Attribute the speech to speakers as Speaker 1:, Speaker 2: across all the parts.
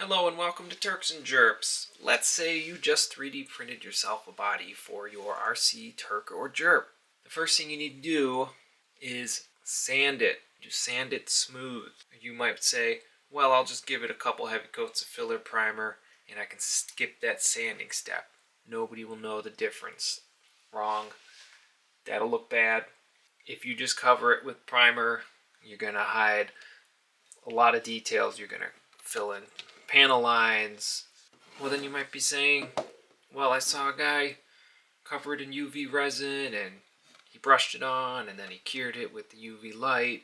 Speaker 1: Hello and welcome to Turks and Jerps. Let's say you just 3D printed yourself a body for your RC, Turk, or Jerp. The first thing you need to do is sand it. You sand it smooth. You might say, well, I'll just give it a couple heavy coats of filler primer and I can skip that sanding step. Nobody will know the difference. Wrong. That'll look bad. If you just cover it with primer, you're going to hide a lot of details. You're going to fill in panel lines. Well, then you might be saying, well, I saw a guy cover it in UV resin and he brushed it on and then he cured it with the UV light.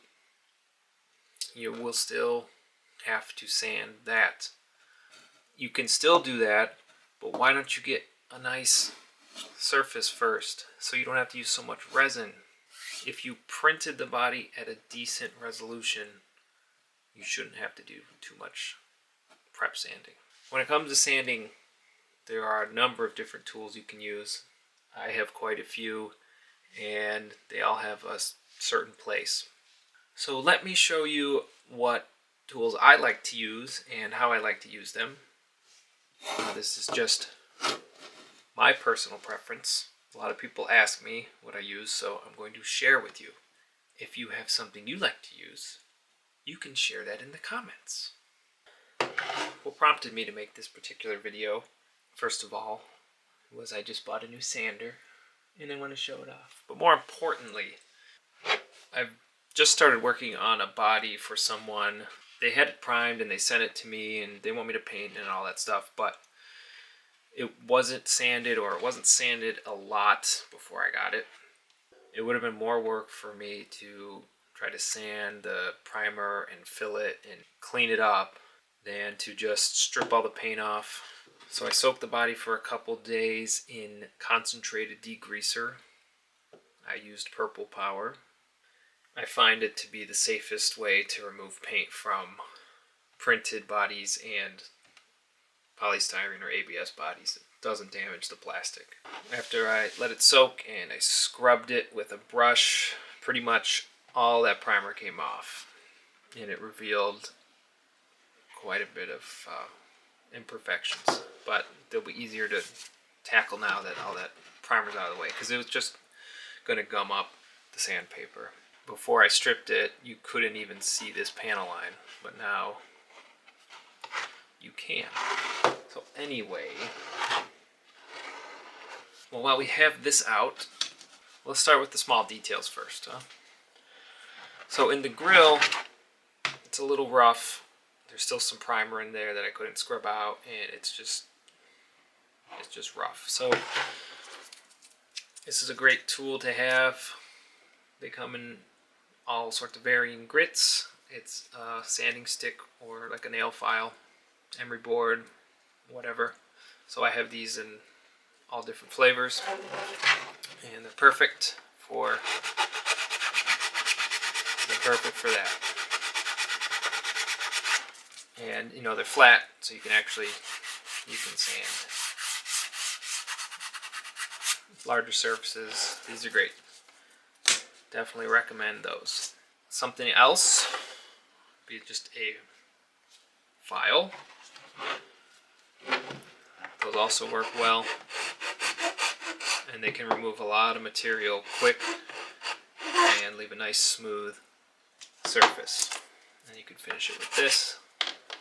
Speaker 1: You will still have to sand that. You can still do that, but why don't you get a nice surface first so you don't have to use so much resin? If you printed the body at a decent resolution, you shouldn't have to do too much prep sanding. When it comes to sanding, there are a number of different tools you can use. I have quite a few, and they all have a certain place. So let me show you what tools I like to use and how I like to use them. This is just my personal preference. A lot of people ask me what I use, so I'm going to share with you. If you have something you like to use, you can share that in the comments. What prompted me to make this particular video, first of all, was I just bought a new sander and I want to show it off. But more importantly, I've just started working on a body for someone. They had it primed and they sent it to me and they want me to paint and all that stuff, but it wasn't sanded, or it wasn't sanded a lot before I got it. It would have been more work for me to try to sand the primer and fill it and clean it up than to just strip all the paint off. So I soaked the body for a couple days in concentrated degreaser. I used Purple Power. I find it to be the safest way to remove paint from printed bodies and polystyrene or ABS bodies. It doesn't damage the plastic. After I let it soak and I scrubbed it with a brush, pretty much all that primer came off, and it revealed quite a bit of imperfections, but they'll be easier to tackle now that all that primer's out of the way, because it was just going to gum up the sandpaper. Before I stripped it, you couldn't even see this panel line, but now you can. So anyway, well, while we have this out, let's start with the small details first. So in the grill, it's a little rough. There's still some primer in there that I couldn't scrub out, and it's just rough. So this is a great tool to have. They come in all sorts of varying grits. It's a sanding stick or like a nail file, emery board, whatever. So I have these in all different flavors, and they're perfect for that. And you know, they're flat, so you can sand larger surfaces. These are great. Definitely recommend those. Something else would be just a file. Those also work well, and they can remove a lot of material quick and leave a nice smooth surface. And you can finish it with this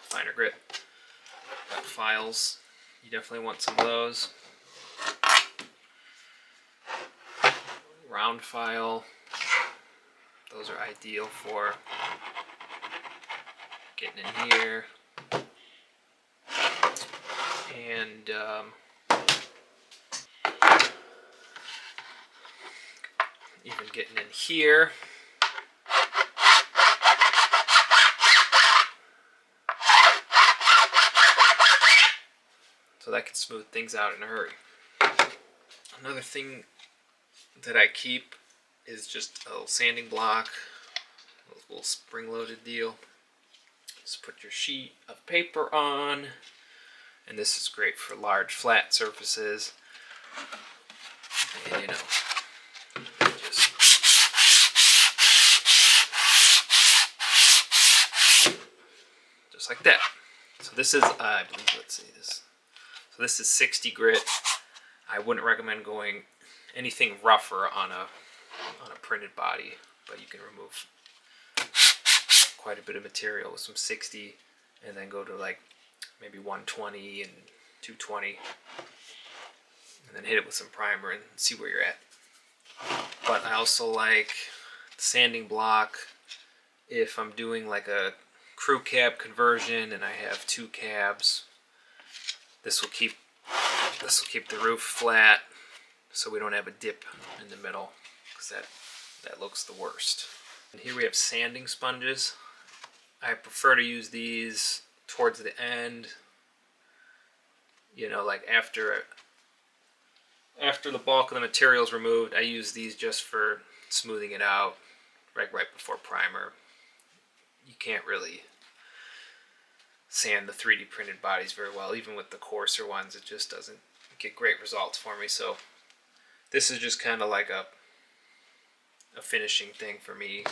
Speaker 1: finer grit. Got files. You definitely want some of those. Round file. Those are ideal for getting in here. And even getting in here. So that can smooth things out in a hurry. Another thing that I keep is just a little sanding block, a little spring-loaded deal. Just put your sheet of paper on, and this is great for large flat surfaces. And you know, just like that. So this is, I believe, let's see this. So this is 60 grit. I wouldn't recommend going anything rougher on a printed body, but you can remove quite a bit of material with some 60, and then go to like maybe 120 and 220, and then hit it with some primer and see where you're at. But I also like the sanding block if I'm doing like a crew cab conversion and I have 2 cabs. This will keep the roof flat, so we don't have a dip in the middle, because that looks the worst. And here we have sanding sponges. I prefer to use these towards the end, you know, like after the bulk of the material is removed. I use these just for smoothing it out, right before primer. You can't really sand the 3D printed bodies very well. Even with the coarser ones, it just doesn't get great results for me. So this is just kind of like a finishing thing for me.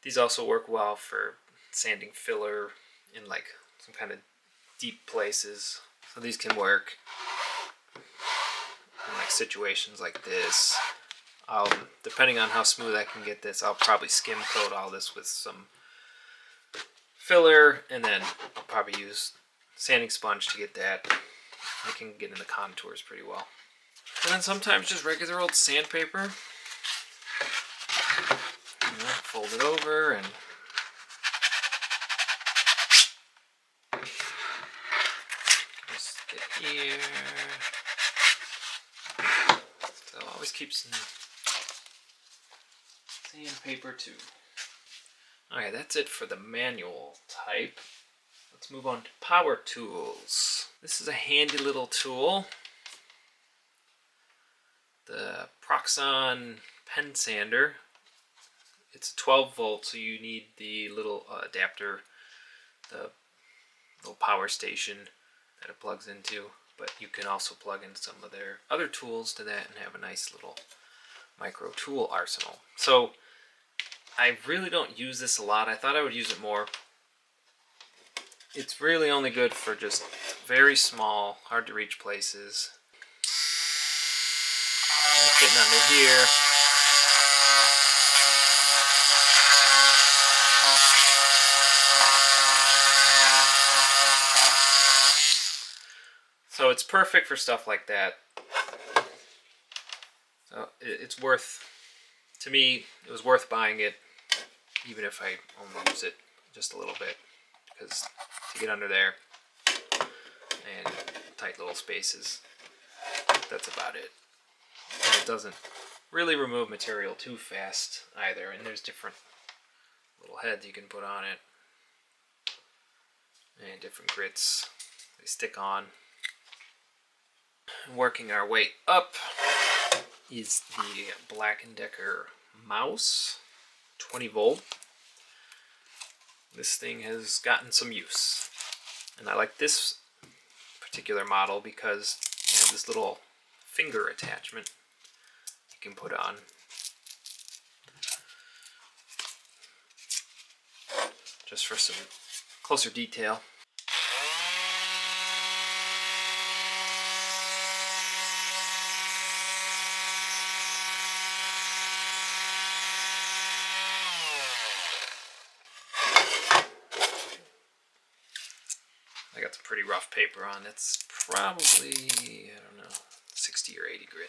Speaker 1: These also work well for sanding filler in like some kind of deep places. So these can work in like situations like this. Depending on how smooth I can get this, I'll probably skim coat all this with some filler, and then I'll probably use sanding sponge to get that. I can get in the contours pretty well. And then sometimes just regular old sandpaper. Fold it over and just get here. So always keep some sandpaper too. Alright, that's it for the manual type. Let's move on to power tools. This is a handy little tool. The Proxxon pen sander. It's a 12 volt, so you need the little adapter, the little power station that it plugs into. But you can also plug in some of their other tools to that and have a nice little micro tool arsenal. So I really don't use this a lot. I thought I would use it more. It's really only good for just very small, hard to reach places. Like getting under here. So it's perfect for stuff like that. So it's worth, to me, it was worth buying it, even if I only use it just a little bit, because to get under there and tight little spaces, that's about it. And it doesn't really remove material too fast either, and there's different little heads you can put on it, and different grits they stick on. Working our way up is the Black & Decker mouse, 20 volt. This thing has gotten some use, and I like this particular model because it has this little finger attachment you can put on. Just for some closer detail. I got some pretty rough paper on. It's probably, I don't know, 60 or 80 grit.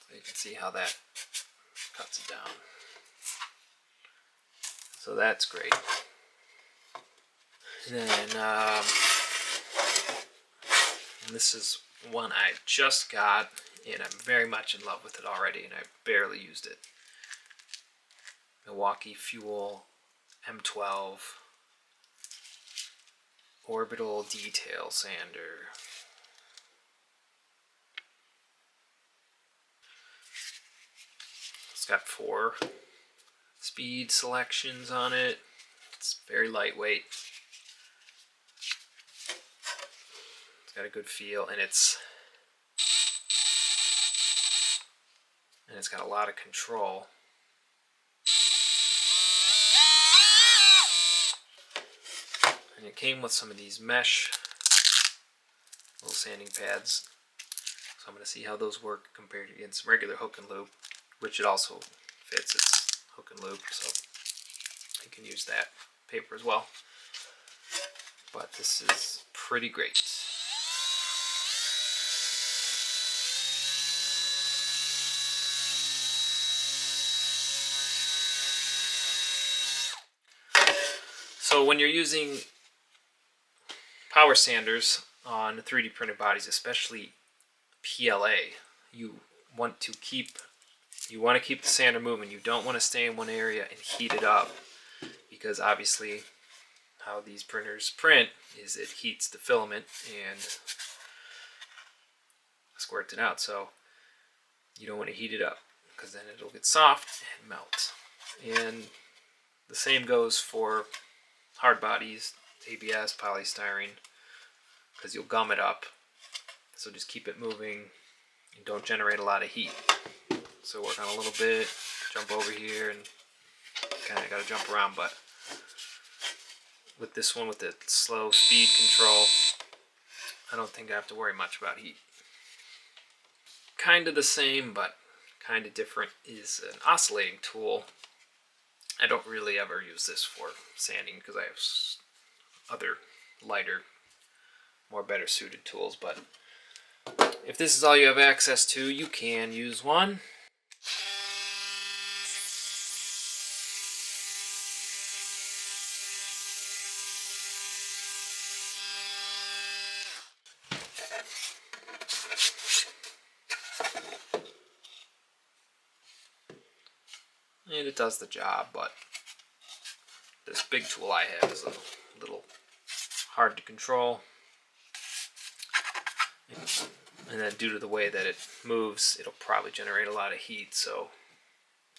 Speaker 1: So you can see how that cuts it down. So that's great. And then, and this is one I just got, and I'm very much in love with it already, and I barely used it. Milwaukee Fuel M12 Orbital Detail Sander. It's got 4 speed selections on it. It's very lightweight. It's got a good feel, and it's got a lot of control. And it came with some of these mesh little sanding pads. So I'm going to see how those work compared against regular hook and loop, which it also fits. It's hook and loop, so you can use that paper as well. But this is pretty great. So when you're using power sanders on 3D printed bodies, especially PLA, you want to keep the sander moving. You don't want to stay in one area and heat it up, because obviously how these printers print is it heats the filament and squirts it out. So you don't want to heat it up, because then it'll get soft and melt. And the same goes for hard bodies, ABS, polystyrene, because you'll gum it up. So just keep it moving and don't generate a lot of heat. So work on a little bit, jump over here, and kind of got to jump around. But with this one, with the slow speed control, I don't think I have to worry much about heat. Kind of the same, but kind of different is an oscillating tool. I don't really ever use this for sanding because I have other lighter, more better suited tools. But if this is all you have access to, you can use one. And it does the job, but this big tool I have is a little hard to control. And then due to the way that it moves, it'll probably generate a lot of heat, so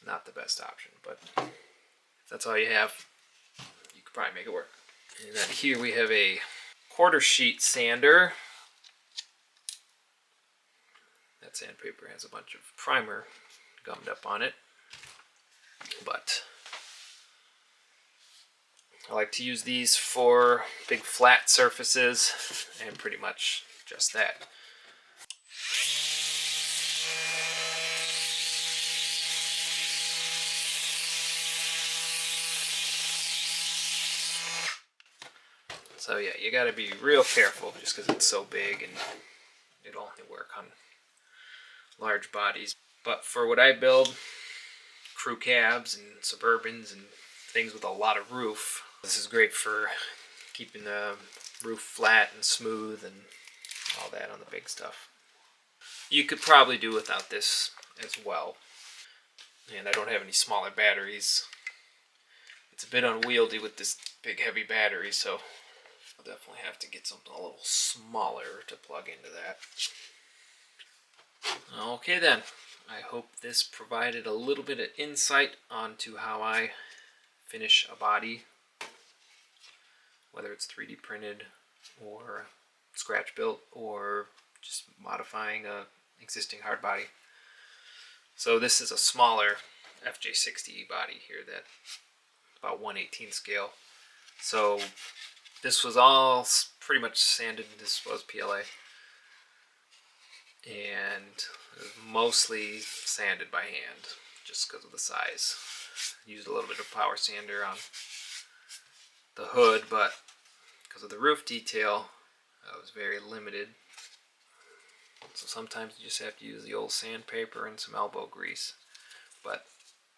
Speaker 1: not the best option. But if that's all you have, you could probably make it work. And then here we have a quarter sheet sander. That sandpaper has a bunch of primer gummed up on it. But I like to use these for big flat surfaces, and pretty much just that. So yeah, you gotta be real careful just because it's so big and it'll only work on large bodies. But for what I build, crew cabs and Suburbans and things with a lot of roof, this is great for keeping the roof flat and smooth and all that on the big stuff. You could probably do without this as well. And I don't have any smaller batteries. It's a bit unwieldy with this big heavy battery, so I'll definitely have to get something a little smaller to plug into that. Okay then, I hope this provided a little bit of insight onto how I finish a body, whether it's 3D printed or scratch built or just modifying a existing hard body. So this is a smaller FJ60 body here, that about 1/18 scale. So this was all pretty much sanded. This was PLA. And it was mostly sanded by hand just because of the size. Used a little bit of power sander on the hood, but because of the roof detail, I was very limited. So sometimes you just have to use the old sandpaper and some elbow grease. But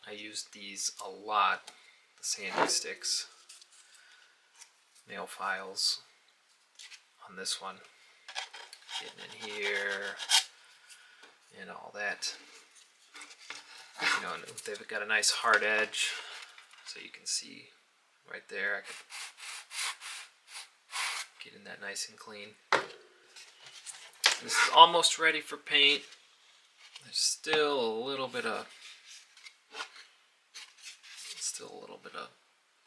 Speaker 1: I used these a lot, the sanding sticks, nail files on this one. Getting in here and all that. You know, and they've got a nice hard edge, so you can see right there. I could get in that nice and clean. This is almost ready for paint. There's still a little bit of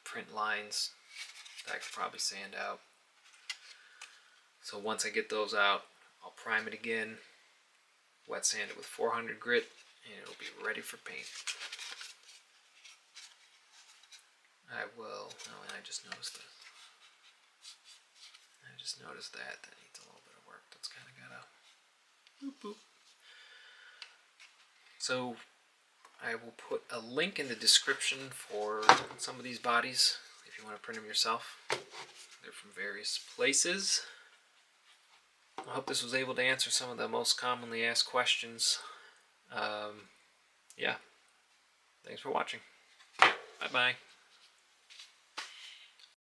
Speaker 1: print lines that I could probably sand out. So once I get those out, I'll prime it again, wet sand it with 400 grit, and it'll be ready for paint. I will, oh, and I just noticed this. just noticed that needs a little bit of work. That's kind of got a boop boop. So I will put a link in the description for some of these bodies if you want to print them yourself. They're from various places. I hope this was able to answer some of the most commonly asked questions. Yeah. Thanks for watching. Bye-bye.